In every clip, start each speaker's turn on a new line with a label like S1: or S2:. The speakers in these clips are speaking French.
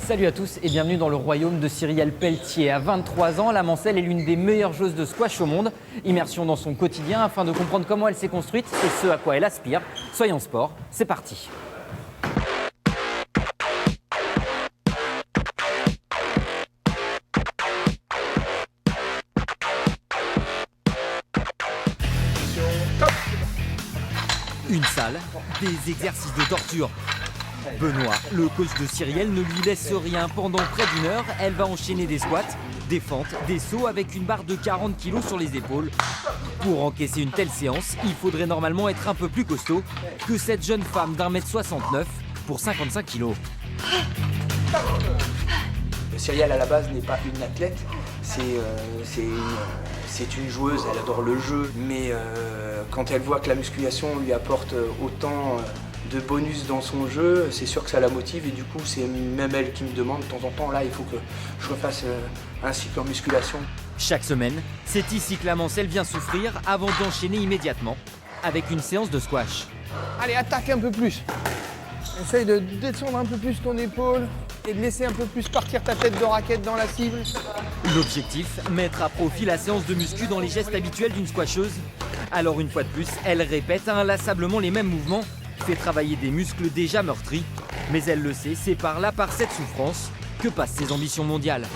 S1: Salut à tous et bienvenue dans le royaume de Cyrielle Pelletier. À 23 ans, la Mancelle est l'une des meilleures joueuses de squash au monde. Immersion dans son quotidien afin de comprendre comment elle s'est construite et ce à quoi elle aspire. Soyons sport, c'est parti. Une salle, des exercices de torture. Benoît, le coach de Cyrielle, ne lui laisse rien. Pendant près d'une heure, elle va enchaîner des squats, des fentes, des sauts avec une barre de 40 kg sur les épaules. Pour encaisser une telle séance, il faudrait normalement être un peu plus costaud que cette jeune femme d'1m69 pour 55 kg.
S2: Cyrielle à la base n'est pas une athlète, c'est une joueuse, elle adore le jeu, mais quand elle voit que la musculation lui apporte autant de bonus dans son jeu, c'est sûr que ça la motive et du coup c'est même elle qui me demande de temps en temps, là il faut que je refasse un cycle en musculation.
S1: Chaque semaine, c'est ici que la Mancelle vient souffrir avant d'enchaîner immédiatement avec une séance de squash.
S3: Allez, attaque un peu plus. Essaye de descendre un peu plus ton épaule et de laisser un peu plus partir ta tête de raquette dans la cible.
S1: L'objectif, mettre à profit la séance de muscu dans les gestes habituels d'une squasheuse. Alors une fois de plus, elle répète inlassablement les mêmes mouvements, fait travailler des muscles déjà meurtris. Mais elle le sait, c'est par cette souffrance que passent ses ambitions mondiales.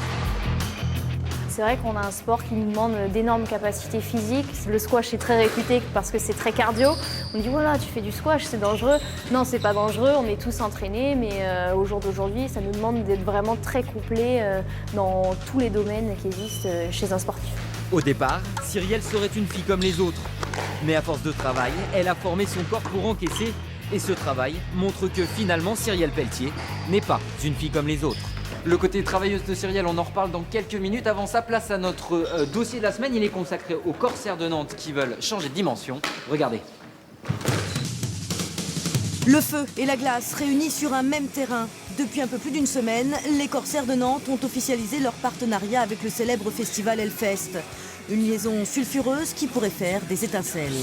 S4: C'est vrai qu'on a un sport qui nous demande d'énormes capacités physiques. Le squash est très réputé parce que c'est très cardio. On dit voilà, tu fais du squash, c'est dangereux. Non, c'est pas dangereux, on est tous entraînés, mais au jour d'aujourd'hui, ça nous demande d'être vraiment très complet dans tous les domaines qui existent chez un sportif.
S1: Au départ, Cyrielle serait une fille comme les autres. Mais à force de travail, elle a formé son corps pour encaisser. Et ce travail montre que finalement, Cyrielle Pelletier n'est pas une fille comme les autres. Le côté travailleuse de Cyrielle, on en reparle dans quelques minutes. Avant ça, place à notre dossier de la semaine. Il est consacré aux corsaires de Nantes qui veulent changer de dimension. Regardez.
S5: Le feu et la glace réunis sur un même terrain. Depuis un peu plus d'une semaine, les corsaires de Nantes ont officialisé leur partenariat avec le célèbre festival Hellfest. Une liaison sulfureuse qui pourrait faire des étincelles.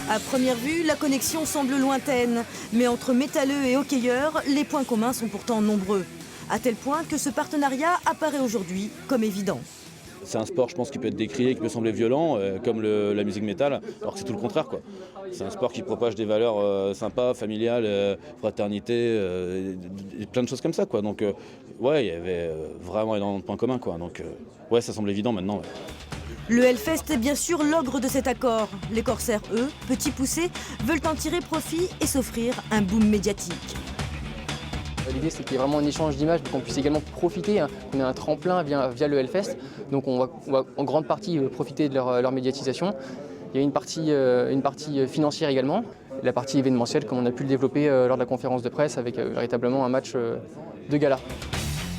S5: À première vue, la connexion semble lointaine, mais entre métalleux et hockeyeurs, les points communs sont pourtant nombreux. À tel point que ce partenariat apparaît aujourd'hui comme évident.
S6: C'est un sport, je pense, qui peut être décrié, qui peut sembler violent, comme la musique métal, alors que c'est tout le contraire, quoi. C'est un sport qui propage des valeurs sympas, familiales, fraternité, et plein de choses comme ça, quoi. Donc, ouais, il y avait vraiment énormément de points communs, quoi. Donc, ouais, ça semble évident maintenant. Ouais.
S5: Le Hellfest est bien sûr l'ogre de cet accord. Les corsaires, eux, petits poussés, veulent en tirer profit et s'offrir un boom médiatique.
S7: L'idée, c'est qu'il y ait vraiment un échange d'images, mais qu'on puisse également profiter, qu'on ait un tremplin via le Hellfest. Donc on va en grande partie profiter de leur médiatisation. Il y a une partie financière également, la partie événementielle, comme on a pu le développer lors de la conférence de presse, avec véritablement un match de gala.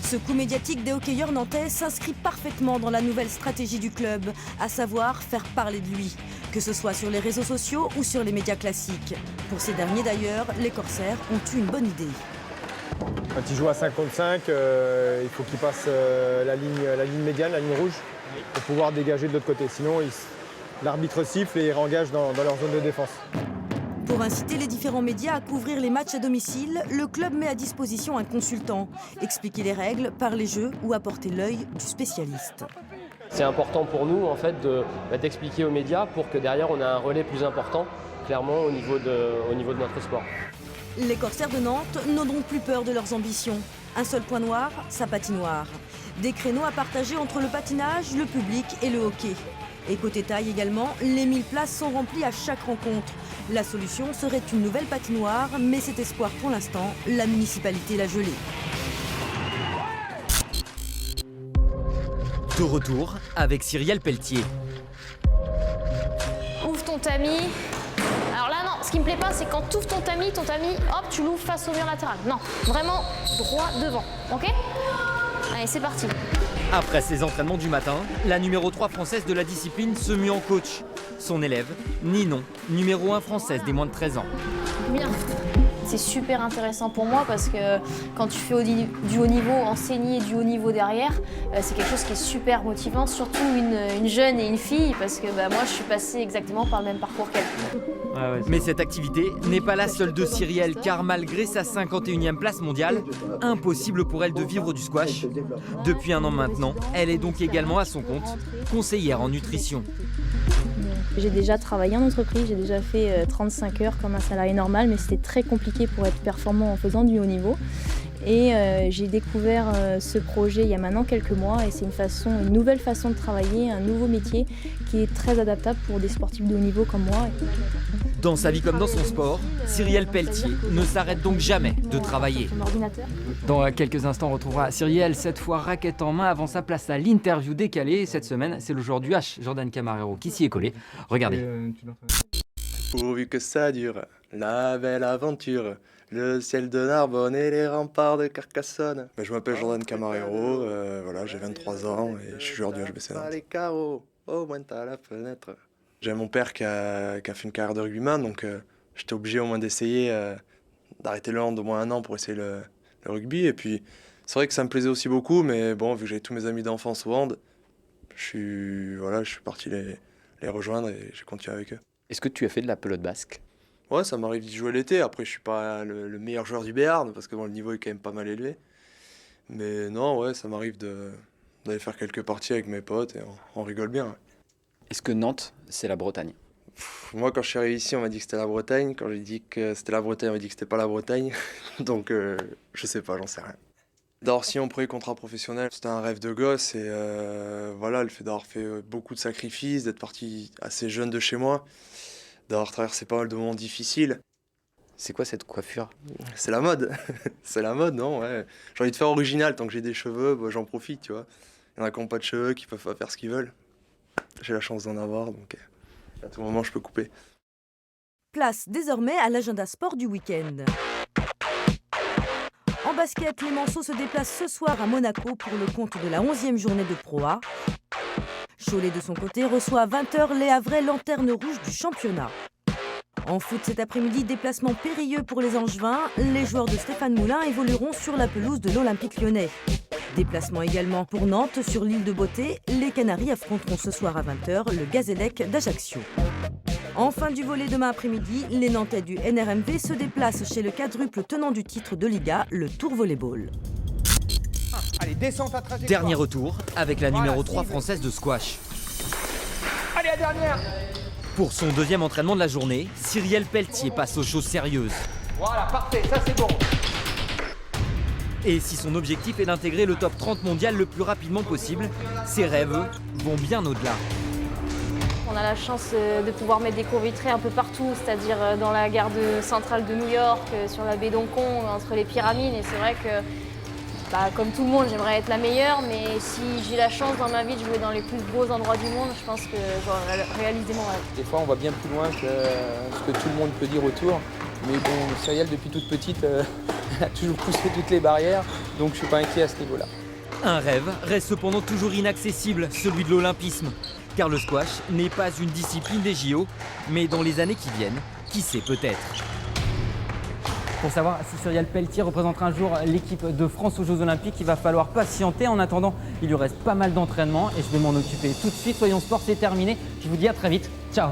S5: Ce coup médiatique des hockeyeurs nantais s'inscrit parfaitement dans la nouvelle stratégie du club, à savoir faire parler de lui, que ce soit sur les réseaux sociaux ou sur les médias classiques. Pour ces derniers d'ailleurs, les corsaires ont eu une bonne idée.
S8: Quand il joue à 5 contre 5, il faut qu'il passe la ligne médiane, la ligne rouge, pour pouvoir dégager de l'autre côté. Sinon, l'arbitre siffle et il réengage dans leur zone de défense.
S5: Pour inciter les différents médias à couvrir les matchs à domicile, le club met à disposition un consultant. Expliquer les règles, parler jeu ou apporter l'œil du spécialiste.
S9: C'est important pour nous en fait, d'expliquer aux médias pour que derrière on ait un relais plus important, clairement, au niveau de notre sport.
S5: Les corsaires de Nantes n'ont donc plus peur de leurs ambitions. Un seul point noir, sa patinoire. Des créneaux à partager entre le patinage, le public et le hockey. Et côté taille également, les 1000 places sont remplies à chaque rencontre. La solution serait une nouvelle patinoire, mais cet espoir pour l'instant, la municipalité l'a gelé.
S1: De retour avec Cyrielle Pelletier.
S4: Ouvre ton tamis. Alors là, non, ce qui me plaît pas, c'est quand tu ouvres ton tamis, hop, tu l'ouvres face au mur latéral. Non, vraiment droit devant, ok ? Allez, c'est parti.
S1: Après ses entraînements du matin, la numéro 3 française de la discipline se mue en coach. Son élève, Ninon, numéro 1 française des moins de 13 ans.
S4: Bien. C'est super intéressant pour moi parce que quand tu fais du haut niveau, enseigner du haut niveau derrière, c'est quelque chose qui est super motivant, surtout une jeune et une fille, parce que moi je suis passée exactement par le même parcours qu'elle.
S1: Mais cette activité n'est pas la seule de Cyrielle, car malgré sa 51e place mondiale, impossible pour elle de vivre du squash. Depuis 1 an maintenant, elle est donc également à son compte, conseillère en nutrition.
S10: J'ai déjà travaillé en entreprise, j'ai déjà fait 35 heures comme un salarié normal, mais c'était très compliqué pour être performant en faisant du haut niveau. Et j'ai découvert ce projet il y a maintenant quelques mois et c'est une nouvelle façon de travailler, un nouveau métier qui est très adaptable pour des sportifs de haut niveau comme moi.
S1: Dans sa vie comme dans son sport, Cyrielle Pelletier ne s'arrête donc jamais de travailler.
S11: Dans quelques instants, on retrouvera Cyrielle, cette fois raquette en main, avant sa place à l'interview décalée. Cette semaine, c'est le joueur du H, Jordan Camarero, qui s'y est collé. Regardez.
S12: Pourvu que ça dure, la belle aventure, le ciel de Narbonne et les remparts de Carcassonne. Je m'appelle Jordan Camarero, voilà, j'ai 23 ans et je suis joueur du HBC Nantes. Les carreaux, au moins t'as la fenêtre. J'ai mon père qui a fait une carrière de rugbyman, donc j'étais obligé au moins d'essayer d'arrêter le hand au moins 1 an pour essayer le rugby. Et puis c'est vrai que ça me plaisait aussi beaucoup, mais bon, vu que j'avais tous mes amis d'enfance au hand, je suis parti les rejoindre et j'ai continué avec eux.
S13: Est-ce que tu as fait de la pelote basque?
S12: Ouais, ça m'arrive d'y jouer l'été. Après, je suis pas le meilleur joueur du Béarn parce que le niveau est quand même pas mal élevé. Mais non, ouais, ça m'arrive d'aller faire quelques parties avec mes potes et on rigole bien. Ouais.
S13: Est-ce que Nantes, c'est la Bretagne?
S12: Moi, quand je suis arrivé ici, on m'a dit que c'était la Bretagne. Quand j'ai dit que c'était la Bretagne, on m'a dit que c'était pas la Bretagne. Donc, je sais pas, j'en sais rien. D'avoir signé mon premier contrat professionnel, c'était un rêve de gosse. Et voilà, le fait d'avoir fait beaucoup de sacrifices, d'être parti assez jeune de chez moi, d'avoir traversé pas mal de moments difficiles.
S13: C'est quoi cette coiffure?
S12: C'est la mode. C'est la mode, non? Ouais. J'ai envie de faire original. Tant que j'ai des cheveux, j'en profite, tu vois. Il y en a qui n'ont pas de cheveux, qui peuvent pas faire ce qu'ils veulent. J'ai la chance d'en avoir, donc à tout moment, je peux couper.
S5: Place désormais à l'agenda sport du week-end. En basket, les Manceaux se déplacent ce soir à Monaco pour le compte de la 11e journée de Pro A. Cholet, de son côté, reçoit à 20h les Havrais, lanterne rouge du championnat. En foot cet après-midi, déplacement périlleux pour les Angevins. Les joueurs de Stéphane Moulin évolueront sur la pelouse de l'Olympique lyonnais. Déplacement également pour Nantes sur l'île de Beauté. Les Canaries affronteront ce soir à 20h le Gazélec d'Ajaccio. En fin du volley demain après-midi, les Nantais du NRMV se déplacent chez le quadruple tenant du titre de Liga, le Tour Volleyball.
S3: Allez, descends ta trajectoire.
S1: Dernier retour avec la numéro 3 française de squash.
S3: Allez, la dernière.
S1: Pour son 2e entraînement de la journée, Cyrielle Pelletier passe aux choses sérieuses.
S3: Voilà, parfait, ça c'est bon.
S1: Et si son objectif est d'intégrer le top 30 mondial le plus rapidement possible, ses rêves vont bien au-delà.
S4: On a la chance de pouvoir mettre des cours vitrés un peu partout, c'est-à-dire dans la gare centrale de New York, sur la baie d'Hong-Kong, entre les pyramides. Et c'est vrai que, comme tout le monde, j'aimerais être la meilleure, mais si j'ai la chance dans ma vie de jouer dans les plus beaux endroits du monde, je pense que j'aurais réalisé mon rêve.
S14: Des fois, on va bien plus loin que ce que tout le monde peut dire autour. Mais bon, Cyrielle, depuis toute petite, a toujours poussé toutes les barrières, donc je ne suis pas inquiet à ce niveau-là.
S1: Un rêve reste cependant toujours inaccessible, celui de l'olympisme. Car le squash n'est pas une discipline des JO, mais dans les années qui viennent, qui sait peut-être.
S11: Pour savoir si Cyrielle Pelletier représentera un jour l'équipe de France aux Jeux Olympiques, il va falloir patienter. En attendant, il lui reste pas mal d'entraînement et je vais m'en occuper tout de suite. Soyons Sport, c'est terminé. Je vous dis à très vite. Ciao.